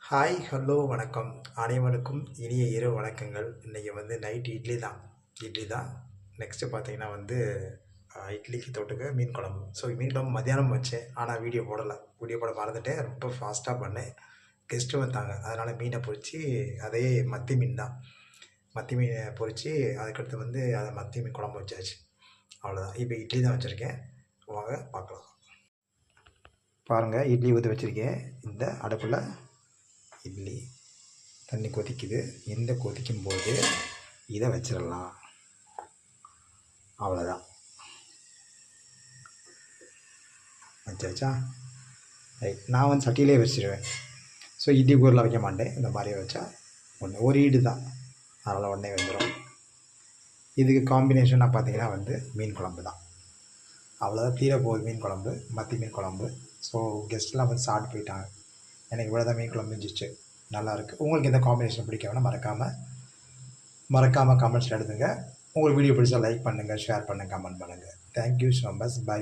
Hi, hello, வணக்கம். அனைவருக்கும் இனிய இரவு வணக்கங்கள். இன்றைக்கி வந்து நைட்டு இட்லி தான். நெக்ஸ்ட்டு பார்த்தீங்கன்னா வந்து இட்லிக்கு தொட்டுக்க மீன் குழம்பு. ஸோ மீன் குழம்பு மத்தியானம் வச்சேன். ஆனால் வீடியோ போடலை. வீடியோ போட மறந்துட்டேன். ரொம்ப ஃபாஸ்ட்டாக பண்ணேன். கெஸ்ட்டு வந்தாங்க. அதனால் மீனை பொரித்து அதே மத்தி மீன் தான். மத்தி மீனை பொரித்து அதுக்கடுத்து வந்து அதை மத்தி மீன் குழம்பு வச்சாச்சு. அவ்வளோதான். இப்போ இட்லி தான் வச்சுருக்கேன். வாங்க பார்க்கலாம். பாருங்கள், இட்லி ஊற்றி வச்சுருக்கேன். இந்த அடுப்பில் இட்லி தண்ணி கொதிக்குது. இந்த கொதிக்கும்போது இதை வச்சிடலாம். அவ்வளோதான். வச்சாச்சா? ரைட். நான் வந்து சட்டியிலே வச்சிடுவேன். ஸோ இட்லி கூரில் வைக்க மாட்டேன். இந்த மாதிரியே வச்சா ஒரு ஈடு தான், அதனால் உடனே வந்துடும். இதுக்கு காம்பினேஷனாக பார்த்தீங்கன்னா வந்து மீன் குழம்பு தான். அவ்வளோதான். தீர போகுது மீன் குழம்பு, மத்தி மீன் குழம்பு. ஸோ கெஸ்ட்லாம் வந்து சாப்பிட்டு போயிட்டாங்க. எனக்கு இவ்வளோ தான் மீன் குழம்பு இருந்துச்சு. நல்லாயிருக்கு. உங்களுக்கு எந்த காம்பினேஷன் பிடிக்கும்னா மறக்காமல் கமெண்ட்ஸில் எழுதுங்க. உங்களுக்கு வீடியோ பிடிச்சா லைக் பண்ணுங்கள், ஷேர் பண்ணுங்கள், கமெண்ட் பண்ணுங்கள். Thank you so much. பை.